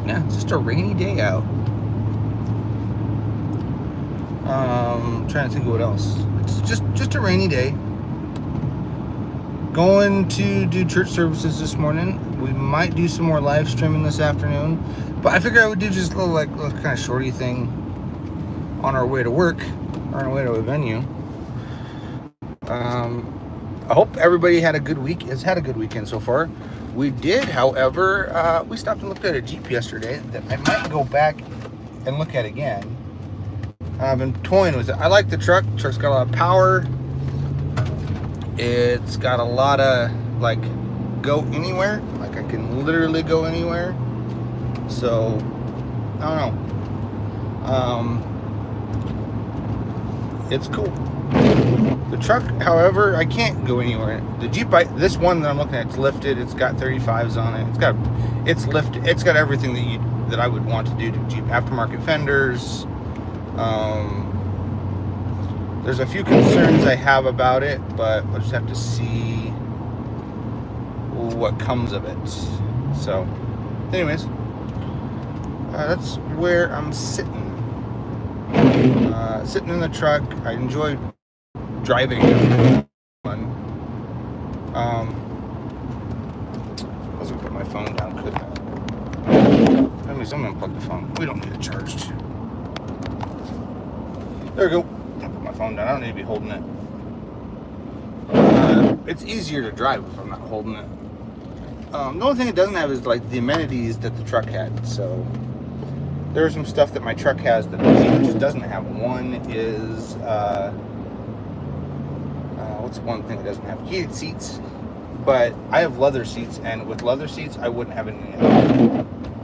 Yeah, it's just a rainy day out. Trying to think of what else. It's just a rainy day. Going to do church services this morning. We might do some more live streaming this afternoon, but I figured I would do just a little kind of shorty thing on our way to work, or on our way to a venue. I hope everybody has had a good weekend so far. We did, however, we stopped and looked at a Jeep yesterday that I might go back and look at again. I've been toying with it. I like the truck. The truck's got a lot of power. It's got a lot of, go anywhere. Like, I can literally go anywhere. So, I don't know. It's cool. The truck, however, I can't go anywhere. The Jeep, this one that I'm looking at, it's lifted. It's got 35s on it. It's lifted. It's got everything that I would want to do to Jeep. Aftermarket fenders. There's a few concerns I have about it, but we'll just have to see what comes of it. So, anyways, that's where I'm sitting. Sitting in the truck. I enjoy driving. Fun. I was gonna put my phone down, couldn't I? That means I'm gonna plug the phone. We don't need it charged. There we go. I'll put my phone down. I don't need to be holding it. It's easier to drive if I'm not holding it. The only thing it doesn't have is the amenities that the truck had. So there's some stuff that my truck has that the Jeep just doesn't have. One is what's one thing it doesn't have? Heated seats. But I have leather seats, and with leather seats, I wouldn't have any.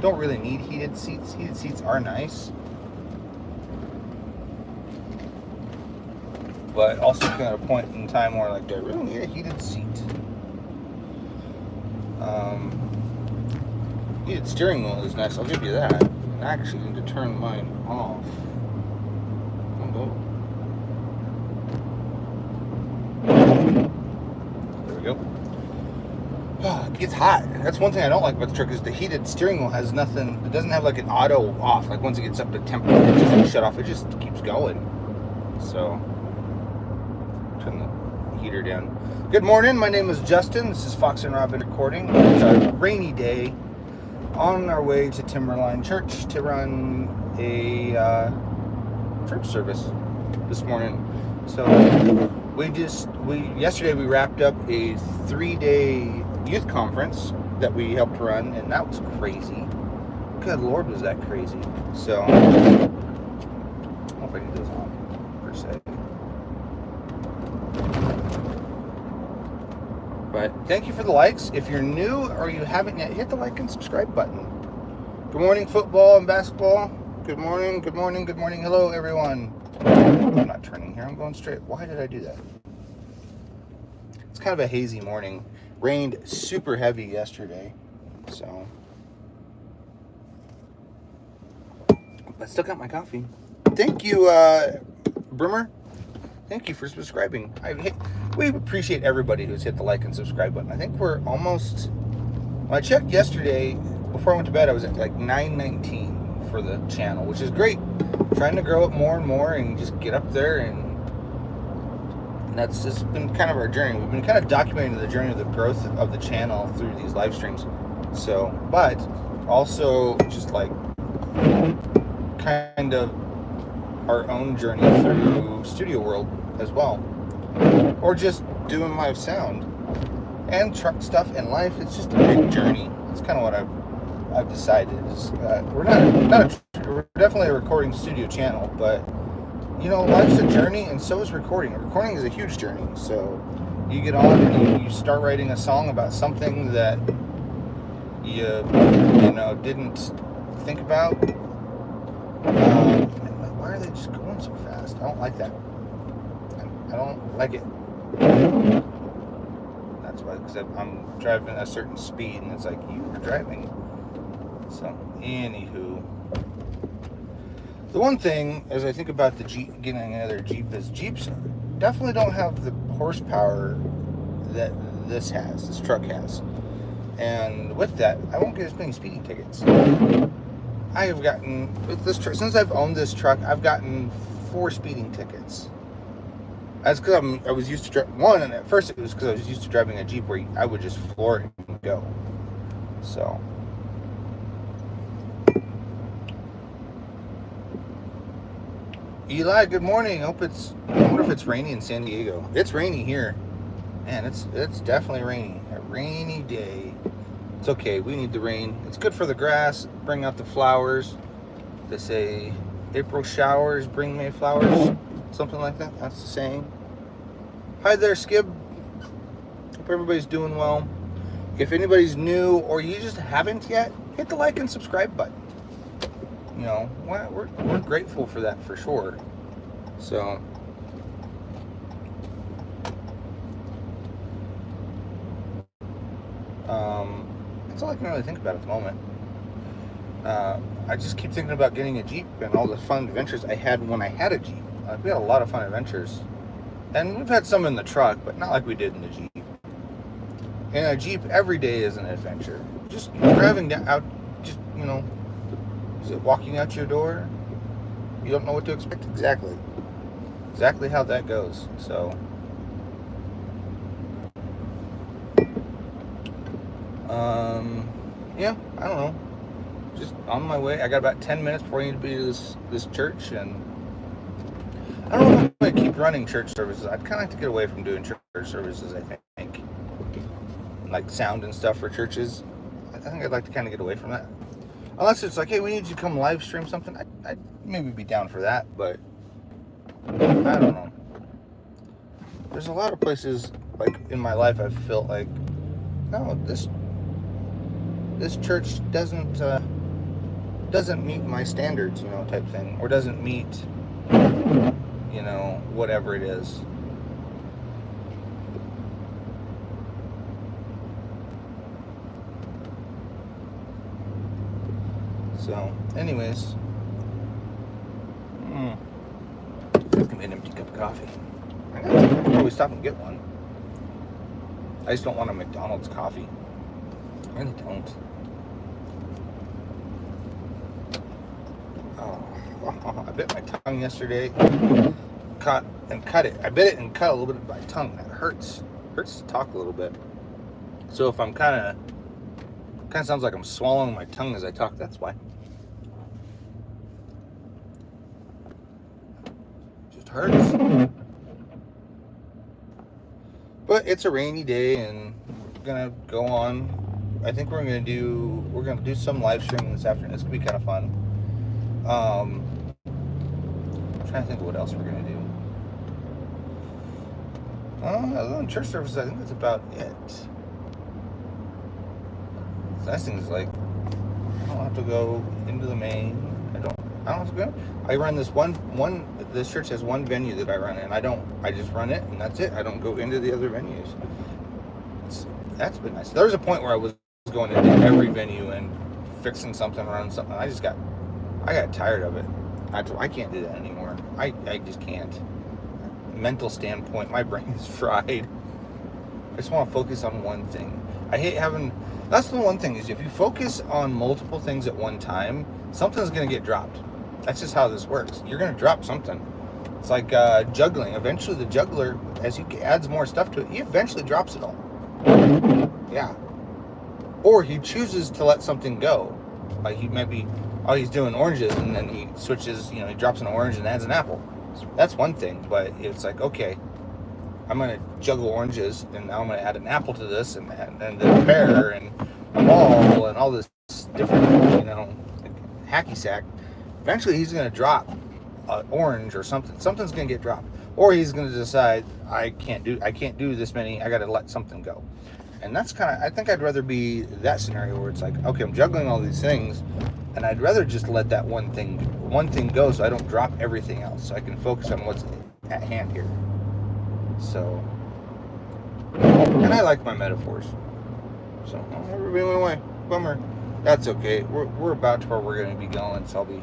Don't really need heated seats. Heated seats are nice, but also at a point in time where do I really need a heated seat? Heated steering wheel is nice. I'll give you that. I actually need to turn mine off. There we go. It gets hot. That's one thing I don't like about the truck is the heated steering wheel has nothing. It doesn't have an auto off. Once it gets up to temperature, it doesn't shut off. It just keeps going. So turn the heater down. Good morning. My name is Justin. This is Fox and Robyn Recording. It's a rainy day. On our way to Timberline Church to run a church service this morning. So yesterday we wrapped up a 3-day youth conference that we helped run, and that was crazy. Good Lord, was that crazy. So I don't know if I need those on per se. But thank you for the likes. If you're new or you haven't yet, hit the like and subscribe button. Good morning, football and basketball. Good morning, good morning, good morning. Hello, everyone. I'm not turning here. I'm going straight. Why did I do that? It's kind of a hazy morning. Rained super heavy yesterday. So, I still got my coffee. Thank you, Brimmer. Thank you for subscribing. We appreciate everybody who's hit the like and subscribe button. I think we're almost. When I checked yesterday, before I went to bed, I was at 919 for the channel, which is great. I'm trying to grow it more and more and just get up there, and that's just been kind of our journey. We've been kind of documenting the journey of the growth of the channel through these live streams. So, but also just kind of our own journey through Studio World as well, or just doing live sound and truck stuff and life. It's just a big journey. It's kind of what I've decided. We're we're definitely a recording studio channel, but life's a journey, and so is recording. Recording is a huge journey. So you get on and you start writing a song about something that you didn't think about. Why are they just going so fast? I don't like that. I don't like it. That's why, because I'm driving at a certain speed, and it's you were driving. So, anywho. The one thing, as I think about the Jeep, getting another Jeep, is Jeeps definitely don't have the horsepower that this truck has. And with that, I won't get as many speeding tickets. I have gotten, with this truck, since I've owned this truck, I've gotten 4 speeding tickets. That's because I was used to drive one, and at first it was because I was used to driving a Jeep where I would just floor it and go. So, Eli, good morning. I wonder if it's rainy in San Diego. It's rainy here, man. It's definitely rainy. A rainy day. It's okay. We need the rain. It's good for the grass. Bring out the flowers. They say April showers bring May flowers. Something like that. That's the saying. Hi there, Skib. Hope everybody's doing well. If anybody's new or you just haven't yet, hit the like and subscribe button. You know, we're grateful for that for sure. So, that's all I can really think about at the moment. I just keep thinking about getting a Jeep and all the fun adventures I had when I had a Jeep. We had a lot of fun adventures. And we've had some in the truck, but not like we did in the Jeep. In a Jeep, every day is an adventure. Just driving out, just, you know, is it walking out your door? You don't know what to expect? Exactly how that goes. So, yeah, I don't know. Just on my way. I got about 10 minutes before I need to be to this church, and I don't know if I'm going to keep running church services. I'd kind of like to get away from doing church services, I think. Like sound and stuff for churches. I think I'd like to kind of get away from that. Unless it's like, hey, we need you to come live stream something. I'd maybe be down for that, but I don't know. There's a lot of places, like, in my life I've felt like, no, this church doesn't meet my standards, you know, type thing. Or doesn't meet, you know, whatever it is. So, anyways, give me an empty cup of coffee. I could probably stop and get one. I just don't want a McDonald's coffee. I really don't. Oh, I bit my tongue yesterday. Cut it. I bit it and cut a little bit of my tongue. That hurts. Hurts to talk a little bit. So if I'm kind of sounds like I'm swallowing my tongue as I talk. That's why. Just hurts. But it's a rainy day, and we're gonna go on. I think we're gonna do some live streaming this afternoon. It's gonna be kind of fun. I'm trying to think of what else we're gonna do. Other than church services, I think that's about it. The nice thing is, like, I don't have to go into the main. I don't have to go. I run this this church has one venue that I run in. I just run it, and that's it. I don't go into the other venues. That's been nice. There was a point where I was going into every venue and fixing something, running something. I got tired of it. I can't do that anymore. I just can't. Mental standpoint, my brain is fried. I just want to focus on one thing. I hate having. That's the one thing, is if you focus on multiple things at one time, something's going to get dropped. That's just how this works. You're going to drop something. It's like juggling. Eventually the juggler, as he adds more stuff to it, he eventually drops it all. Yeah. Or he chooses to let something go. Like he might be, he's doing oranges, and then he switches, he drops an orange and adds an apple. That's one thing, but it's like, okay, I'm going to juggle oranges, and now I'm going to add an apple to this, and then a pear, and a ball, and all this different, hacky sack. Eventually he's going to drop an orange or something. Something's going to get dropped. Or he's going to decide, I can't do this many, I got to let something go. And that's I think I'd rather be that scenario where it's like, okay, I'm juggling all these things, and I'd rather just let that one thing go, so I don't drop everything else, so I can focus on what's at hand here. So, and I like my metaphors. So, everybody went away. Bummer. That's okay. We're about to where we're going to be going, so I'll be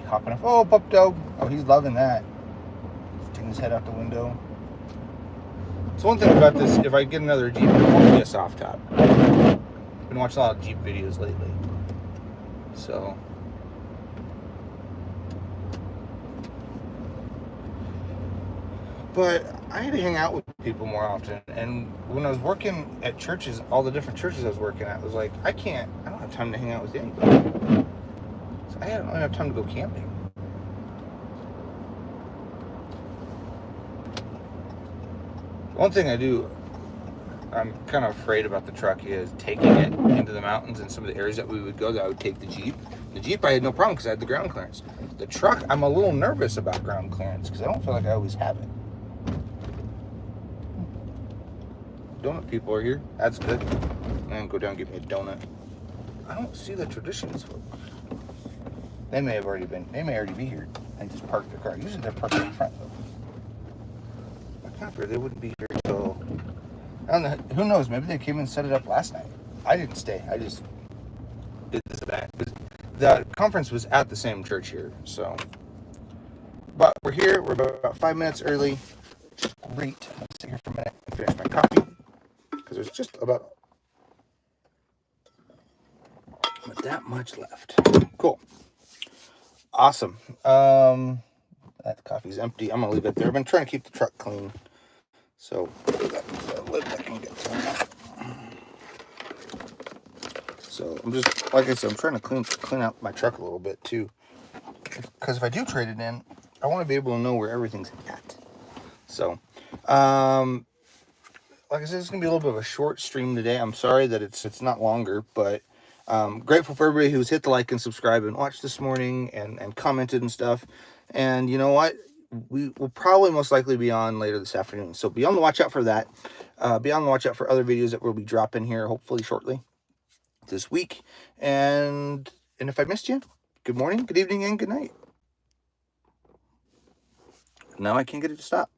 hopping off. Oh, pup dog. Oh, he's loving that. He's taking his head out the window. So one thing about this, if I get another Jeep, it won't be a soft top. I've been watching a lot of Jeep videos lately. So, But I had to hang out with people more often. And when I was working at churches, all the different churches I was working at, I was like, I don't have time to hang out with anybody. So I don't have time to go camping. One thing I do, I'm kind of afraid about the truck is taking it into the mountains and some of the areas that we would go that I would take the Jeep. The Jeep I had no problem because I had the ground clearance. The truck, I'm a little nervous about ground clearance because I don't feel like I always have it. Donut people are here. That's good. I'm gonna go down and get me a donut. I don't see the Traditions folks. They may already be here and just parked their car. Usually they're parked in front though. I can't figure they wouldn't be here till, I don't know, who knows, maybe they came and set it up last night. I didn't stay. I just did this event. The conference was at the same church here, so. But we're here. We're about 5 minutes early. Great. Let's sit here for a minute and finish my coffee. Because there's just about that much left. Cool. Awesome. That coffee's empty. I'm going to leave it there. I've been trying to keep the truck clean. So, that lid that can get thrown out. So, I'm just, like I said, I'm trying to clean out my truck a little bit too. Because if I do trade it in, I want to be able to know where everything's at. So, like I said, it's going to be a little bit of a short stream today. I'm sorry that it's not longer, but grateful for everybody who's hit the like and subscribe and watched this morning and commented and stuff. And you know what? We will probably most likely be on later this afternoon. So be on the watch out for that. Be on the watch out for other videos that we'll be dropping here hopefully shortly this week. And if I missed you, good morning, good evening, and good night. Now I can't get it to stop.